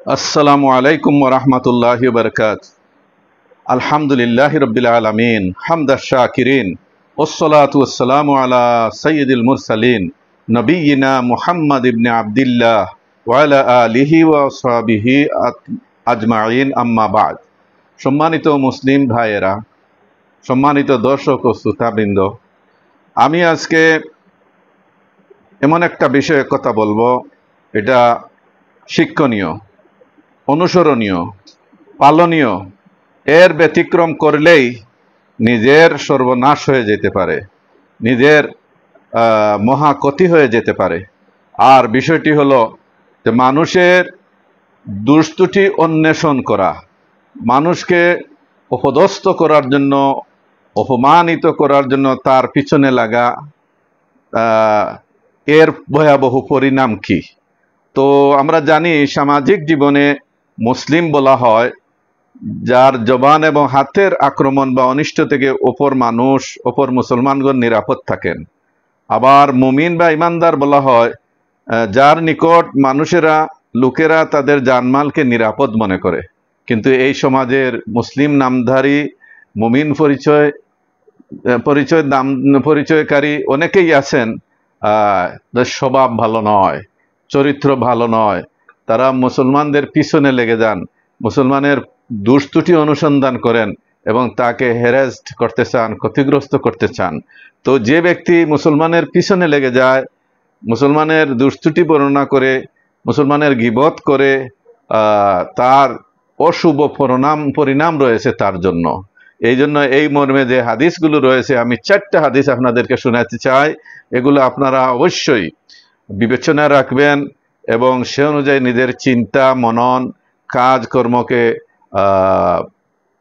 আসসালামু আলাইকুম ওয়া রাহমাতুল্লাহি ওয়া বারাকাতুহু। আলহামদুলিল্লাহি রাব্বিল আলামিন হামদাশ শাকিরিন ওয়াসসালাতু ওয়াসসালামু আলা সাইয়্যিদিল মুরসালিন নবিয়্যিনা মুহাম্মদ ইবনে আবদুল্লাহ ওয়া আলা আলিহি ওয়া আসহাবিহি আজমাইন, আম্মা বা'দ। সম্মানিত মুসলিম ভাইয়েরা, সম্মানিত দর্শক ও শ্রোতাবৃন্দ, আমি আজকে এমন একটা বিষয়ে কথা বলবো, এটা শিক্ষণীয়, অনুসরণীয়, পালনীয়। এর ব্যতিক্রম করলেই নিজের সর্বনাশ হয়ে যেতে পারে, নিজের মহা ক্ষতি হয়ে যেতে পারে। আর বিষয়টি হলো যে মানুষের দুষ্ত্রুটি অন্বেষণ করা, মানুষকে অপদস্থ করার জন্য, অপমানিত করার জন্য তার পিছনে লাগা, এর ভয়াবহ পরিণাম কি? তো আমরা জানি সামাজিক জীবনে মুসলিম বলা হয় যার জবান এবং হাতের আক্রমণ বা অনিষ্ট থেকে অপর মানুষ, অপর মুসলমানগণ নিরাপদ থাকেন। আবার মুমিন বা ইমানদার বলা হয় যার নিকট মানুষেরা, লোকেরা তাদের জানমালকে নিরাপদ মনে করে। কিন্তু এই সমাজের মুসলিম নামধারী মুমিন পরিচয়কারী অনেকেই আছেন, স্বভাব ভালো নয়, চরিত্র ভালো নয়, তারা মুসলমানদের পিছনে লেগে যান, মুসলমানের দুষ্ত্রুটি অনুসন্ধান করেন এবং তাকে হ্যারাসড করতে চান, ক্ষতিগ্রস্ত করতে চান। তো যে ব্যক্তি মুসলমানের পিছনে লেগে যায়, মুসলমানের দুষ্ত্রুটি বর্ণনা করে, মুসলমানের গীবত করে, তার অশুভ পরিণাম রয়েছে তার জন্য। এই জন্য এই মর্মে যে হাদিসগুলো রয়েছে, আমি 4টা হাদিস আপনাদেরকে শোনাতে চাই। এগুলো আপনারা অবশ্যই বিবেচনায় রাখবেন এবং সে অনুযায়ী নিজের চিন্তা, মনন, কাজকর্মকে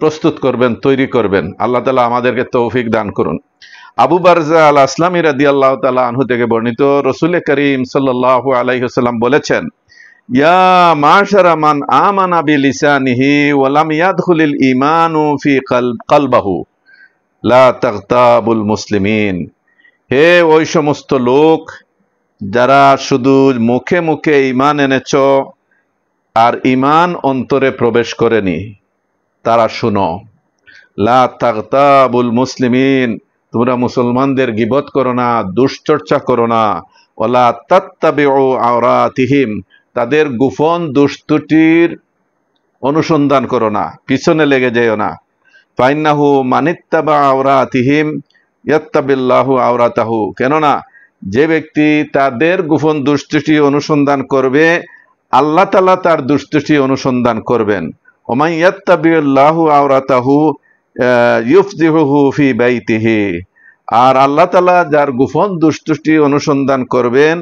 প্রস্তুত করবেন, তৈরি করবেন। আল্লাহ তাআলা আমাদেরকে তৌফিক দান করুন। আবু বারজা আল আসলামী রাদিয়াল্লাহু তাআলা আনহু থেকে বর্ণিত, রাসূল করিম সাল্লাল্লাহু আলাইহি ওয়াসাল্লাম বলেছেন, ইয়া মাশারা মান আমানা বিলিসানিহি ওয়া লাম ইয়াদখুলিল ঈমানু ফি কলবাহু লা তাগতাবুল মুসলিমিন। হে ওই সমস্ত লোক যারা শুধু মুখে মুখে ঈমান এনেছ আর ঈমান অন্তরে প্রবেশ করেনি, তারা শুনো, লা তাগতাবুল মুসলিমিন, তোমরা মুসলমানদের গীবত করো না, দুশ্চর্চা করো না। ওয়ালা তাত্তাবিউ আওরাতিহিম, তাদের গোপন দুষ্ত্রুটির অনুসন্ধান করো না, পিছনে লেগে যেও না। ফাইন্নাহু মানিত্তাবা আওরাতিহিম ইয়াত্তাবিল্লাহু আওরাতাহু, কেননা যে ব্যক্তি তাদের গোপন দুষ্ত্রুটি অনুসন্ধান করবে, আল্লাহ তাআলা তার দুষ্ত্রুটি অনুসন্ধান করবেন। ওমান ইয়াত্তাবিল্লাহু আওরাতাহু ইউফদিহুহু ফি বাইতিহি, আর আল্লাহ তাআলা যার গোপন দুষ্ত্রুটি অনুসন্ধান করবেন,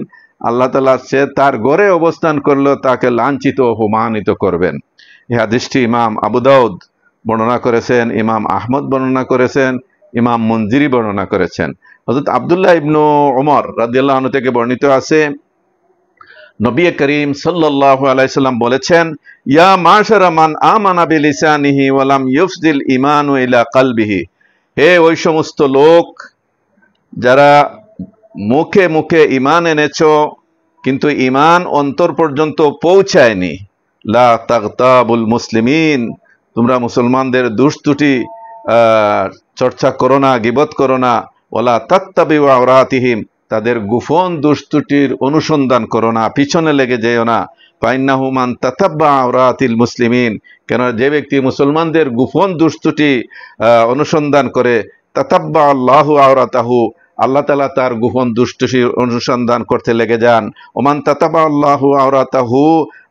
আল্লাহ তাআলা সে তার ঘরে অবস্থান করলেও তাকে লাঞ্ছিত, অপমানিত করবেন। এই হাদিসটি ইমাম আবু দাউদ বর্ণনা করেছেন, ইমাম আহমদ বর্ণনা করেছেন, ইমাম মুনজিরি বর্ণনা করেছেন। হযরত আব্দুল্লাহ ইবনু ওমর রাদিয়াল্লাহু আনহু থেকে বর্ণিত আছে, নবী করিম সাল্লাল্লাহু আলাইহি সাল্লাম বলেছেন, ইয়া মাশারা মান আমানা বিলিসানিহি ওয়া লাম ইউফজিল ঈমানু ইলা কলবিহি, হে ওই সমস্ত লোক যারা মুখে মুখে ঈমান এনেছো কিন্তু ঈমান অন্তর পর্যন্ত পৌঁছায়নি, লা তাগতাবুল মুসলিমিন, তোমরা মুসলমানদের দুষ্ত্রুটি চর্চা করো না, গীবত করো না। ওয়ালা তাত্তাবিউ আওরাতিহিম, তাদের গোপন দুষ্ত্রুটির অনুসন্ধান করো না, পিছনে লেগে যেও না। ফাইন্নাহু মান তাতাব্বা আওরাতিল মুসলিমিন, কেন যে ব্যক্তি মুসলমানদের গোপন দুষ্ত্রুটি অনুসন্ধান করে, তাতাব্বা আল্লাহু আওরাতাহু, আল্লাহ তাআলা তার গোপন দুষ্ত্রুটির অনুসন্ধান করতে লেগে যান। ওমান তাতাব্বা আল্লাহু আওরাতাহু,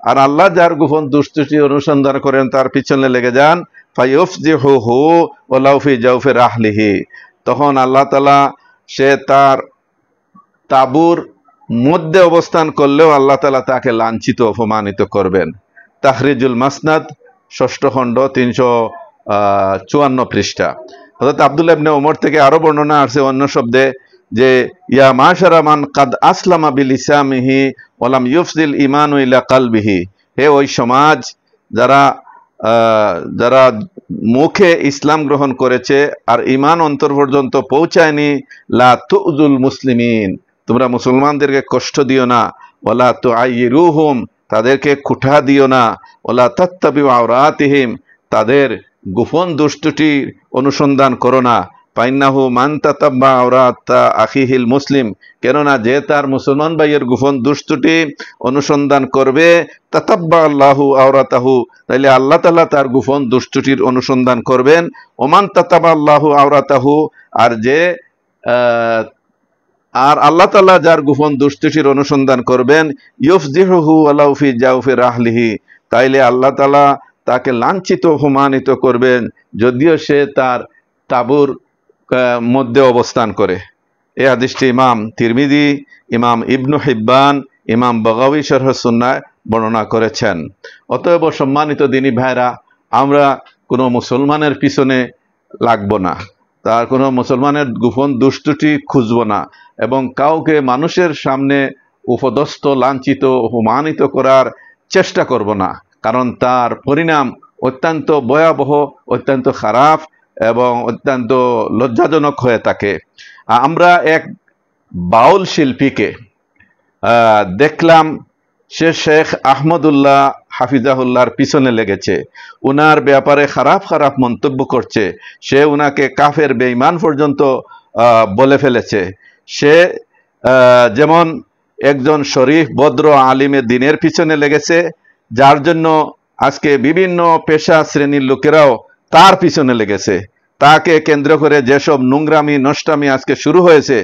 আর আল্লাহ যার গোপন দুষ্ত্রুটি অনুসন্ধান করেন তার পিছনে লেগে যান, ফায়ুফজিহুহু ওয়ালাউ ফি জাওফি রাহলিহি, তখন আল্লাহ তাআলা সে তার তাবুর মধ্যে অবস্থান করলেও আল্লাহ তাআলা তাকে লাঞ্ছিত, অপমানিত করবেন। তাহরিজুল মাসনাদ 6ষ্ঠ খণ্ড 354 পৃষ্ঠা। হযরত আব্দুল্লাহ ইবনে ওমর থেকে আরো বর্ণনা আছে অন্য শব্দে, যে ইয়া মাশারা মান কাদ আসলামা বিলিসানিহি ওয়া লাম ইউফজিল ঈমানু ইলা কলবিহি, হে ওই সমাজ যারা মুখে ইসলাম গ্রহণ করেছে আর ঈমান অন্তর পর্যন্ত পৌঁছায়নি, লা তুযুল মুসলিমিন, তোমরা মুসলমানদেরকে কষ্ট দিও না। ওয়ালা তুআইরুহুম, তাদেরকে কুঠা দিও না, ওলা তাত্তাবিউ আওরাতিহিম, তাদের গোপন দুষ্টুটির অনুসন্ধান করো না। ফাইন্নাহু মান তাতাব্বা আওরাতা আখিহিল মুসলিম, কেননা যে তার মুসলমান ভাইয়ের গোপন দুষ্টুটি অনুসন্ধান করবে, তাতাব্বা আল্লাহু আওরাতাহু, তাইলে আল্লাহ তাআলা তার গোপন দুষ্টুটির অনুসন্ধান করবেন। ওমান তাতাব্বা আল্লাহু আওরাতাহু, আর যে আর আল্লাহ তাআলা যার গোপন দুষ্টুটির অনুসন্ধান করবেন, ইউফজিহুহু ওয়ালাউ ফি জাওফি রাহলিহি, তাইলে আল্লাহ তাআলা তাকে লাঞ্ছিত অপমানিত করবেন, যদিও সে তার তাঁবুর মধ্যে অবস্থান করে। এই হাদিসটি ইমাম তিরমিজি, ইমাম ইবনু হিব্বান, ইমাম বাগাবী শরহ সুন্নাহ বর্ণনা করেছেন। অতএব সম্মানিত দিনী ভাইরা, আমরা কোনো মুসলমানের পিছনে লাগবো না, তার কোনো মুসলমানের গোপন দুষ্টুটি খুঁজবো না, এবং কাউকে মানুষের সামনে উপদস্থ, লাঞ্ছিত, অপমানিত করার চেষ্টা করব না, কারণ তার পরিণাম অত্যন্ত ভয়াবহ, অত্যন্ত খারাপ এবং অত্যন্ত লজ্জাজনক হয়ে থাকে। আমরা এক বাউল শিল্পীকে দেখলাম, সে শেখ আহমদুল্লাহ হাফিজাহুল্লাহর পিছনে লেগেছে, উনার ব্যাপারে খারাপ খারাপ মন্তব্য করছে, সে উনাকে কাফের বেঈমান পর্যন্ত বলে ফেলেছে। সে যেমন একজন শরীফ ভদ্র আলিমে দিনের পিছনে লেগেছে, যার জন্য আজকে বিভিন্ন পেশা শ্রেণীর লোকেরাও তার পিছনে লেগেছে। তাকে কেন্দ্র করে যেসব নোংরামি নষ্টামি আজকে শুরু হয়েছে,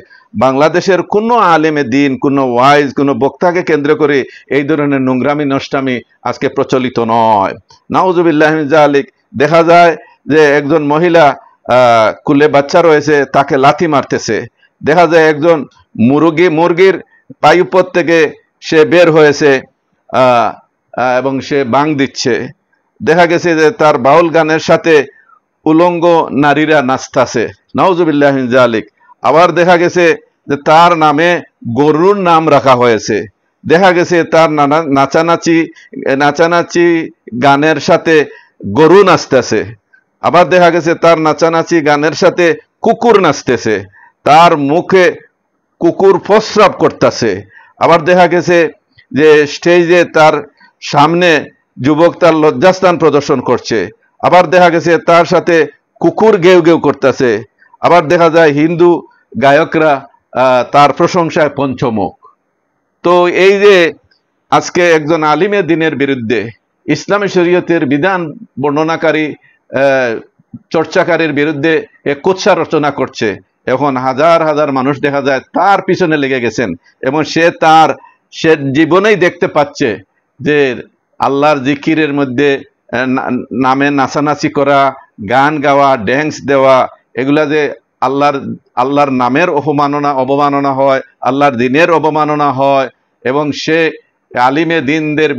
বাংলাদেশের কোনো আলেমে দিন, কোনো ওয়াইজ, কোনো বক্তাকে কেন্দ্র করে এই ধরনের নোংরামি নষ্টামি আজকে প্রচলিত নয়। নাউজুবিল্লাহ মিন যালিক। দেখা যায় যে একজন মহিলা কুলে বাচ্চা রয়েছে, তাকে লাথি মারতেছে। দেখা যায় একজন মুরগির পায়ুপথ থেকে সে বের হয়েছে এবং সে বাং দিচ্ছে। দেখা গেছে যে তার বাউল গানের সাথে উলঙ্গ নারীরা নাচতাছে, নাউজুবিল্লাহ মিন যালিক। আবার দেখা গেছে যে তার নামে গরুর নাম রাখা হয়েছে। দেখা গেছে তার নাচানাচি গানের সাথে গরু নাচতেছে। আবার দেখা গেছে তার নাচানাচি গানের সাথে কুকুর নাচতেছে, তার মুখে কুকুর প্রস্রাব করতেছে। আবার দেখা গেছে যে স্টেজে তার সামনে যুবক তার লজ্জাস্থান প্রদর্শন করছে। আবার দেখা গেছে তার সাথে কুকুর গেউ গেউ করতেছে। আবার দেখা যায় হিন্দু গায়করা তার প্রশংসায় পঞ্চমুখ। তো এই যে আজকে একজন আলিমে দিনের বিরুদ্ধে, ইসলামী শরীয়তের বিধান বর্ণনাকারী চর্চাকারীর বিরুদ্ধে এক কুৎসা রচনা করছে, এখন হাজার হাজার মানুষ দেখা যায় তার পিছনে লেগে গেছেন, এবং সে জীবনেই দেখতে পাচ্ছে যে আল্লাহর জিকিরের মধ্যে নামে নাচানাচি করা, গান গাওয়া, ড্যান্স দেওয়া, এগুলা যে আল্লাহর নামের অবমাননা হয়, আল্লাহর দিনের অবমাননা হয়, এবং সে আলিমে দিনদের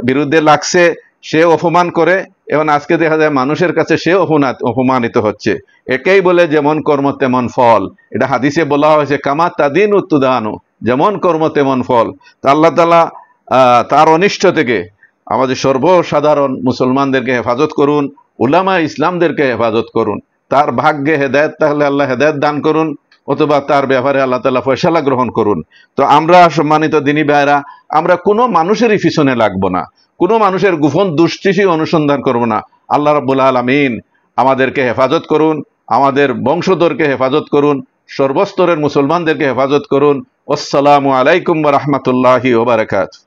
বিরুদ্ধে লাগছে, সে অপমান করে। এবং আজকে দেখা যায় মানুষের কাছে সে অপমানিত হচ্ছে। একেই বলে যেমন কর্ম তেমন ফল, এটা হাদিসে বলা হয়েছে, কামা তাদিন উত্তুদানু, যেমন কর্ম তেমন ফল। তা আল্লাহ তাআলা তার অনিষ্ট থেকে আমাদের সর্বসাধারণ মুসলমানদেরকে হেফাজত করুন, উলামা ইসলামদেরকে হেফাজত করুন। তার ভাগ্যে হেদায়েত থাকলে আল্লাহ হেদায়েত দান করুন, অথবা তার ব্যাপারে আল্লাহ তাআলা ফয়সালা গ্রহণ করুন। তো আমরা সম্মানিত দিনী ভাইরা, আমরা কোনো মানুষেরই পিছনে লাগবো না, কোনো মানুষের গোপন দুষ্টিসি অনুসন্ধান করব না। আল্লাহ রাব্বুল আলামিন আমাদেরকে হেফাজত করুন, আমাদের বংশধরকে হেফাজত করুন, সর্বস্তরের মুসলমানদেরকে হেফাজত করুন। আসসালামু আলাইকুম ওয়া রাহমাতুল্লাহি ওয়া বারাকাতুহু।